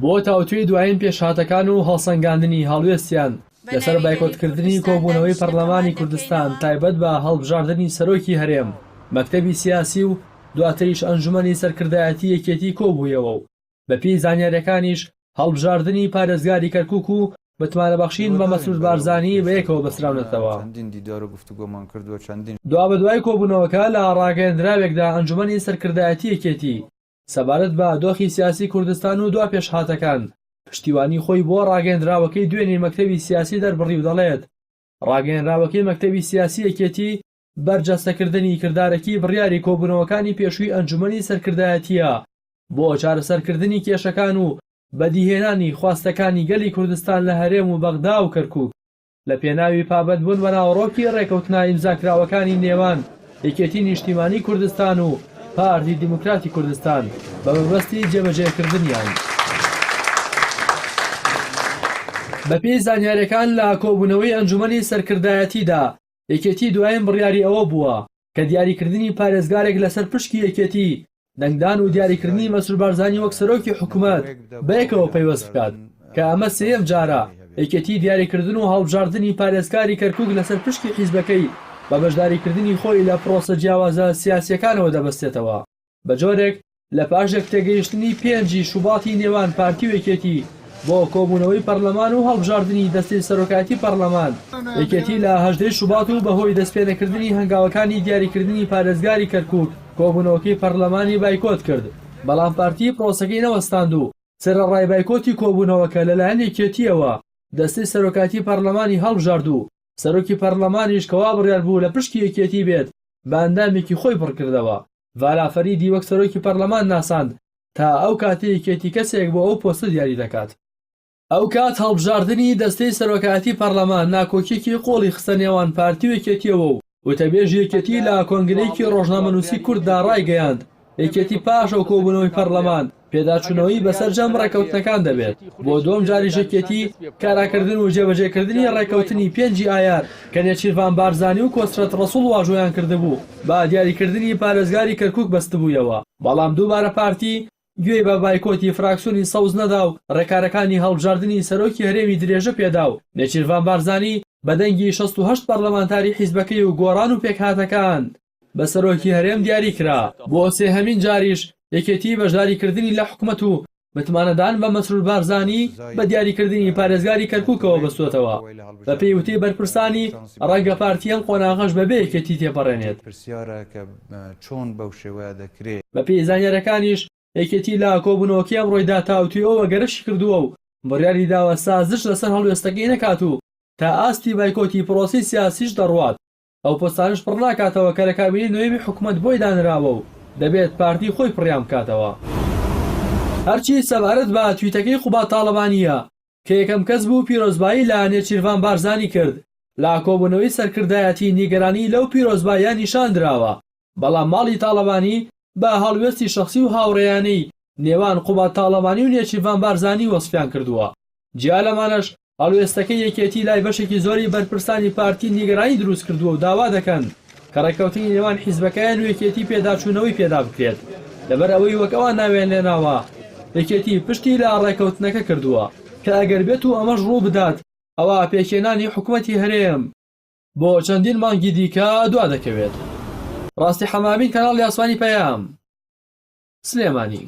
بۆ تاوتوێی دوایین پێشهاتەکان و هەڵسەنگاندنی هەڵوێستیان لەسەر بایکۆتکردنی کۆبوونەوەی پەرلەمانی کوردستان تایبەت بە هەڵبژاردننی سەرۆکی هەرێم مەکتەبی سیاسی و دواتریش ئەنجومەنی سەرکردایەتی یەکێتی کۆبوویەوە و بەپێی زانیاریەکانیش هەڵبژاردننی پارێزگاری کەرکووک و متمانەبەخشین بە مەسعود بارزانی بەیەکەوە بەسراونەتەوە. دوا بەدوای کۆبوونەوەکە لە ڕاگەیەندراوێکدا ئەنجومەنی سەرکردایەتی یەکێتی سەبارەت بە دۆخی سیاسی کوردستان و دوا پێشهاتەکان پشتیوانی خۆی بۆ ڕاگەیەندراوەکەی دوێنێ مەکتەبی سیاسی دەربڕی و دەڵێت ڕاگەیەنراوەکەی مەکتەبی سیاسی یەکێتی بەرجەستەکردنی کردارەکی بڕیاری کۆبوونەوەکانی پێشووی ئەنجومەنی سەرکردایەتیە بۆ چارەسەرکردنی کێشەکان و بەدیهێنانی خواستەکانی گەلی کوردستان لە هەرێم و بەغدا و کەرکووک لە پێناوی پابەتبوون بە ناوەڕۆکی ڕێکەوتنا ئیمزاکراوەکانی نێوان یەکێتی نیشتیمانی کوردستان و پارتی دیموکراتی کوردستان بە مەبەستی جێبەجێکردنیان. بەپێی زانیاریەکان لە کۆبوونەوەی ئەنجومەنی سەرکردایەتیدا یەکێتی دوایین بڕیاری ئەوە بووە کە دیاریکردنی پارێزگارێک لەسەر پشکی یەکێتی دەنگدان و دیاریکردنی مەسعود بارزانی وەک سەرۆکی حکوومەت بەیەکەوە پەیوەست بکات کە ئەمە سێیەم جارە یەکێتی دیاریکردن و هەڵبژاردننی پارێزکاری کەرکووک لەسەر پشکی حیزبەکەی بە بەشداریکردنی خۆی لە پرۆسە جیاوازە سیاسیەکانەوە دەبەستێتەوە بە جۆرێک لە پاشێک تێگەیشتنی 5 شوباتی نێوان پارتی و یەکێتی بۆ کۆبوونەوەی پەرلەمان و هەڵبژاردننی دەستەی سەرۆکایەتی پەرلەمان یەکێتی لە 18 شوبات و بەهۆی دەستپێنەکردنی هەنگاوەکانی دیاریکردنی پارێزگاری کەرکووک کۆبوونەوەکەی پەرلەمانی بایکۆت کرد بەڵام پارتی پرۆسەکەی نەوەستاند و سەرەڕای بایکۆتی کۆبوونەوەکە لەلایەن یەکێتیەوە دەستەی سەرۆکایەتی پەرلەمانی هەڵبژارد و سەرۆکی پەرلەمانیش کەوا بڕیار بوو لە پشکی یەکێتی بێت بە ئەندامێکی خۆی پڕکردەوە ڤالافەریدی وەک سەرۆکی پەرلەمان ناساند تا ئەو کاتە یەکێتی کەسێک بۆ ئەو پۆستە دیاری دەکات. ئەو کات هەڵبژاردننی دەستەی سەرۆکایەتی پەرلەمان ناکۆکیێکی قۆڵی خستە نێوان پارتی و یەکێتیەوە و وتەبێژی یەکێتی لە کۆنگرەیەکی ڕۆژنامەنووسی کورتدا ڕایگەیاند یەکێتی پاش ئەو کۆبوونەوەی پەرلەمان پێداچوونەوەی بەسەر جەم ڕێکەوتنەکان دەبێت بۆ دووەم جاری یەکێتی کاراکردن و جێبەجێکردنی ڕێکەوتنی 5 ئایار کە نێچیروان بارزانی و کۆسرەت ڕەسوڵ واژۆیان کردبوو با دیاریکردنی پارێزگاری کەرکووک بەستبوویەوە بەڵام دووبارە پارتی گوێی بە بایکۆتی فراکسیۆنی سەوز نەدا و ڕێکارەکانی هەڵبژاردننی سەرۆکی هەرێمی درێژە پێدا و نێچیروان بارزانی بەدەنگی 68 پەرلەمانتاری حیزبەکەی و گۆڕان و پێکهاتەکان بە سەرۆکی هەرێم دیاری کرا بۆ سێهەمین جاریش یەکێتی بەشداریکردنی لە حکوومەت و متمانەدان بە مەسعود بارزانی بە دیاریکردنی پارێزگاری کەرکووکەوە بەستوتەوە بە پێیوتەی بەرپرسانی ڕەنگە پارتیەن قۆناغەش بەبێ یەکێتی تێپەڕێنێت. بە پێی زانیاریەکانیش یەکێتی لە کۆبوونەوەکی ئەمڕۆیدا تاوتوێەوە گەرەشی کردووە و بڕیاری داوە سازش لەسەر هەڵوێستەکەی نەکات و تا ئاستی بایکۆتی پرۆسی سیاسیش دەڕوات ئەو پۆستانش پڕ ناکاتەوە کە لە کابینەی نوێمی حکوومەت بۆی دانراوە و دەبێت پارتی خۆی پڕیان بکاتەوە. هەرچی سەبارەت بە تویتەکەی خوبات تاڵەبانیە کە یەکەم کەس بوو پیرۆزبایی لە نێچیروان بارزانی کرد لە کۆبوونەوەی سەرکردایەتی نیگەرانی لەو پیرۆزباییە نیشان درراوە بەڵام ماڵی تاڵەبانی بە هەڵوێستی شەخسی و هاوڕێیانەی نێوان خوبات تاڵەبانی و نێچیروان بارزانی وەسفیان کردووە. جیا لەمانەش هەڵوێستەکەی یەکێتی لای بەشێکی زۆری بەرپرسانی پارتی نیگەرانی دروست کردووە و داوا دەکەن کە ڕێکەوتنی نێوان حیزبەکەیان و یەکێتی پێداچوونەوەی پێدا بکرێت لەبەر ئەوەی وەک ئەوان ناوێن لێناوە یەکێتی پشتی لە ڕێکەوتنەکە کردووە کە ئەگەر بێت و ئەمەش ڕوو بدات ئەوە پێکێنانی حکوومەتی هەرێم بۆ چەندین مانگی دیکە دوا دەکەوێت. ڕاستی حەمامین کەناڵی ئاسمانی پەیام سلێمانی.